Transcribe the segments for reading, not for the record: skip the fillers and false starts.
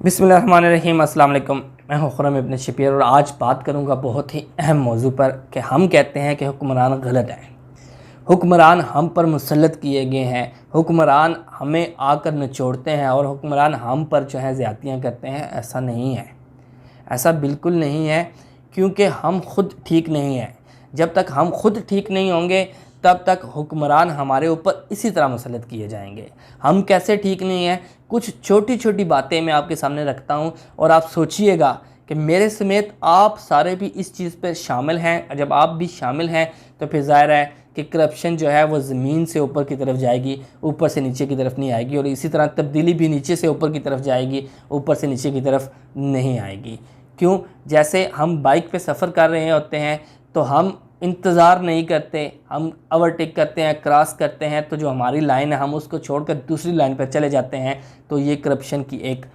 बिस्मिल्लाहिर्रहमानिर्रहीम। अस्सलाम वालेकुम। मैं हूँ खुर्रम इब्न शबीर और आज बात करूँगा बहुत ही अहम मौजू पर कि हम कहते हैं कि हुक्मरान गलत हैं, हुक्मरान हम पर मुसल्लत किए गए हैं, हुक्मरान हमें आकर निचोड़ते हैं और हुक्मरान हम पर जो है ज़्यादतियाँ करते हैं। ऐसा नहीं है, ऐसा बिल्कुल नहीं है, क्योंकि हम खुद ठीक नहीं हैं। जब तक हम खुद ठीक नहीं होंगे तब तक हुक्मरान हमारे ऊपर इसी तरह मुसल्लत किए जाएंगे। हम कैसे ठीक नहीं हैं, कुछ छोटी छोटी बातें मैं आपके सामने रखता हूं और आप सोचिएगा कि मेरे समेत आप सारे भी इस चीज़ पर शामिल हैं। जब आप भी शामिल हैं तो फिर ज़ाहिर है कि करप्शन जो है वो ज़मीन से ऊपर की तरफ जाएगी, ऊपर से नीचे की तरफ नहीं आएगी, और इसी तरह तब्दीली भी नीचे से ऊपर की तरफ जाएगी, ऊपर से नीचे की तरफ नहीं आएगी। क्यों? जैसे हम बाइक पे सफ़र कर रहे होते हैं तो हम इंतज़ार नहीं करते, हम ओवरटेक करते हैं, क्रॉस करते हैं, तो जो हमारी लाइन है हम उसको छोड़कर दूसरी लाइन पर चले जाते हैं। तो ये करप्शन की एक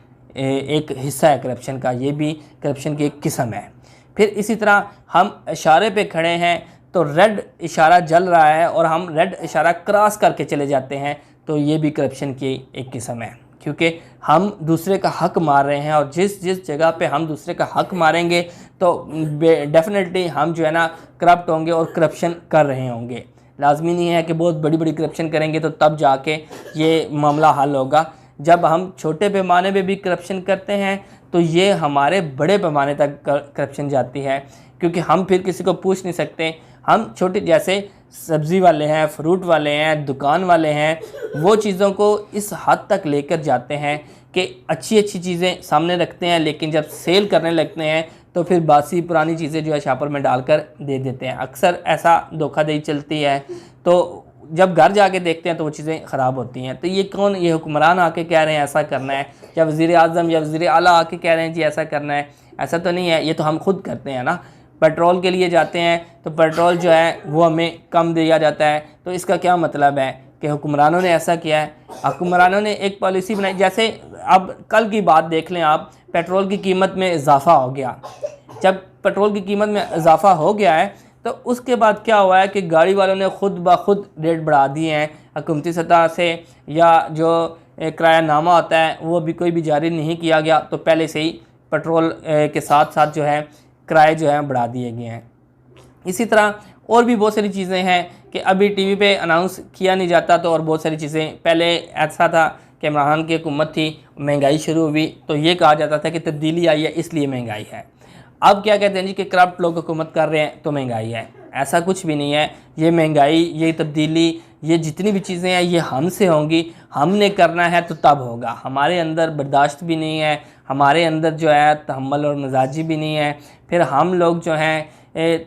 हिस्सा है, करप्शन का, ये भी करप्शन की एक किस्म है। फिर इसी तरह हम इशारे पे खड़े हैं तो रेड इशारा जल रहा है और हम रेड इशारा क्रॉस करके चले जाते हैं, तो ये भी करप्शन की एक किस्म है, क्योंकि हम दूसरे का हक मार रहे हैं। और जिस जिस जगह पे हम दूसरे का हक मारेंगे तो डेफिनेटली हम जो है ना करप्ट होंगे और करप्शन कर रहे होंगे। लाजमी नहीं है कि बहुत बड़ी बड़ी करप्शन करेंगे तो तब जाके ये मामला हल होगा। जब हम छोटे पैमाने पे भी करप्शन करते हैं तो ये हमारे बड़े पैमाने तक करप्शन जाती है, क्योंकि हम फिर किसी को पूछ नहीं सकते। हम छोटे, जैसे सब्ज़ी वाले हैं, फ्रूट वाले हैं, दुकान वाले हैं, वो चीज़ों को इस हद तक लेकर जाते हैं कि अच्छी अच्छी चीज़ें सामने रखते हैं, लेकिन जब सेल करने लगते हैं तो फिर बासी पुरानी चीज़ें जो है शापर में डालकर दे देते हैं। अक्सर ऐसा धोखाधड़ी चलती है, तो जब घर जाके देखते हैं तो वो चीज़ें ख़राब होती हैं। तो ये कौन, ये हुक्मरान आके कह रहे हैं ऐसा करना है, या वज़ीर आज़म या वज़ीर आला आके कह रहे हैं जी ऐसा करना है? ऐसा तो नहीं है, ये तो हम खुद करते हैं ना। पेट्रोल के लिए जाते हैं तो पेट्रोल जो है वो हमें कम दिया जाता है, तो इसका क्या मतलब है कि हुक्मरानों ने ऐसा किया है? हुक्मरानों ने एक पॉलिसी बनाई, जैसे अब कल की बात देख लें आप, पेट्रोल की कीमत में इजाफ़ा हो गया। जब पेट्रोल की कीमत में इजाफ़ा हो गया है तो उसके बाद क्या हुआ है कि गाड़ी वालों ने खुद ब खुद रेट बढ़ा दिए हैं हुकूमती सतह से, या जो किरायानामा होता है वो भी कोई भी जारी नहीं किया गया, तो पहले से ही पेट्रोल के साथ साथ जो है किराए जो हैं बढ़ा दिए गए हैं। इसी तरह और भी बहुत सारी चीज़ें हैं कि अभी टीवी पे अनाउंस किया नहीं जाता, तो और बहुत सारी चीज़ें, पहले ऐसा था कि इमरान खान की हुकूमत थी, महंगाई शुरू हुई तो ये कहा जाता था कि तब्दीली आई है इसलिए महंगाई है। अब क्या कहते हैं जी कि करप्ट लोग हुकूमत कर रहे हैं तो महंगाई है। ऐसा कुछ भी नहीं है। ये महंगाई, ये तब्दीली, ये जितनी भी चीज़ें हैं ये हमसे होंगी, हमने करना है तो तब होगा। हमारे अंदर बर्दाश्त भी नहीं है, हमारे अंदर जो है तहम्मुल और मिजाजी भी नहीं है। फिर हम लोग जो हैं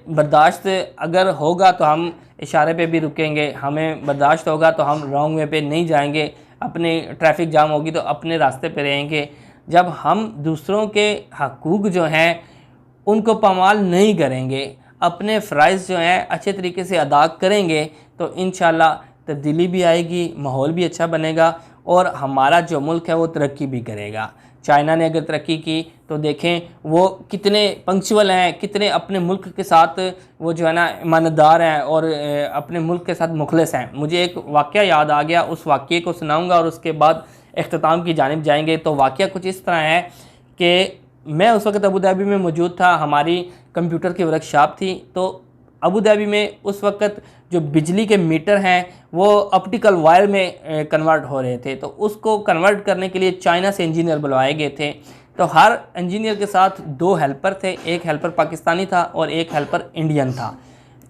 बर्दाश्त अगर होगा तो हम इशारे पे भी रुकेंगे, हमें बर्दाश्त होगा तो हम रॉन्ग वे पे नहीं जाएंगे, अपने ट्रैफिक जाम होगी तो अपने रास्ते पे रहेंगे। जब हम दूसरों के हकूक़ जो हैं उनको पामाल नहीं करेंगे, अपने फ़राइज़ जो हैं अच्छे तरीके से अदा करेंगे, तो इंशाअल्लाह तब्दीली भी आएगी, माहौल भी अच्छा बनेगा और हमारा जो मुल्क है वो तरक्की भी करेगा। चाइना ने अगर तरक्की की तो देखें वो कितने पंक्चुअल हैं, कितने अपने मुल्क के साथ वो जो है ना ईमानदार हैं और अपने मुल्क के साथ मुखलिस हैं। मुझे एक वाक़या याद आ गया, उस वाक़ये को सुनाऊंगा और उसके बाद इख्तिताम की जानिब जाएंगे। तो वाक़या कुछ इस तरह है कि मैं उस वक़्त अबू धाबी में मौजूद था, हमारी कंप्यूटर की वर्कशॉप थी। तो अबू धाबी में उस वक़्त जो बिजली के मीटर हैं वो ऑप्टिकल वायर में कन्वर्ट हो रहे थे, तो उसको कन्वर्ट करने के लिए चाइना से इंजीनियर बुलवाए गए थे। तो हर इंजीनियर के साथ 2 हेल्पर थे, एक हेल्पर पाकिस्तानी था और एक हेल्पर इंडियन था।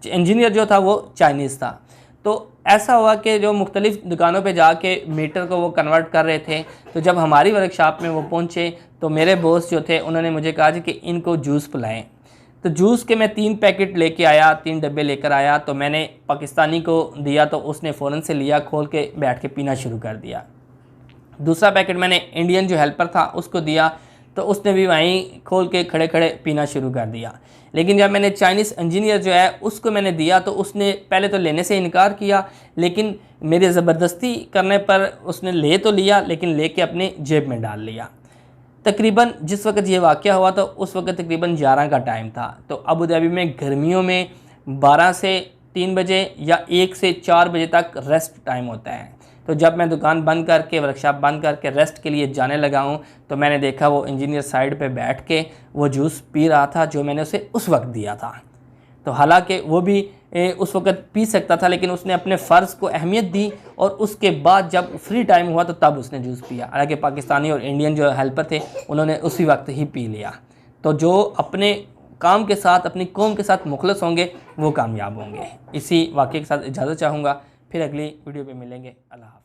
इंजीनियर जो था वो चाइनीज़ था। तो ऐसा हुआ कि जो मुख्तलिफ़ दुकानों पे जाके मीटर को वो कन्वर्ट कर रहे थे, तो जब हमारी वर्कशॉप में वो पहुँचे तो मेरे बॉस जो थे उन्होंने मुझे कहा जी कि इनको जूस पिलाएं। तो जूस के मैं 3 पैकेट लेके आया, 3 डब्बे लेकर आया। तो मैंने पाकिस्तानी को दिया तो उसने फ़ौरन से लिया, खोल के बैठ के पीना शुरू कर दिया। दूसरा पैकेट मैंने इंडियन जो हेल्पर था उसको दिया, तो उसने भी वहीं खोल के खड़े खड़े पीना शुरू कर दिया। लेकिन जब मैंने चाइनीज़ इंजीनियर जो है उसको मैंने दिया तो उसने पहले तो लेने से इनकार किया, लेकिन मेरी ज़बरदस्ती करने पर उसने ले तो लिया, लेकिन ले के अपने जेब में डाल लिया। तकरीबन जिस वक्त ये वाक़या हुआ तो उस वक्त तकरीबन 11 का टाइम था। तो अबू धाबी में गर्मियों में 12 से 3 बजे या 1 से 4 बजे तक रेस्ट टाइम होता है। तो जब मैं दुकान बंद करके, वर्कशॉप बंद करके रेस्ट के लिए जाने लगा हूँ, तो मैंने देखा वो इंजीनियर साइड पे बैठ के वो जूस पी रहा था जो मैंने उसे उस वक्त दिया था। तो हालांकि वो भी उस वक्त पी सकता था, लेकिन उसने अपने फ़र्ज़ को अहमियत दी और उसके बाद जब फ्री टाइम हुआ तो तब उसने जूस पिया। हालांकि पाकिस्तानी और इंडियन जो हेल्पर थे उन्होंने उसी वक्त ही पी लिया। तो जो अपने काम के साथ, अपनी कौम के साथ मुखलस होंगे वो कामयाब होंगे। इसी वाक़े के साथ इजाज़त चाहूँगा, फिर अगली वीडियो पे मिलेंगे। अल्लाह हाफ़िज़।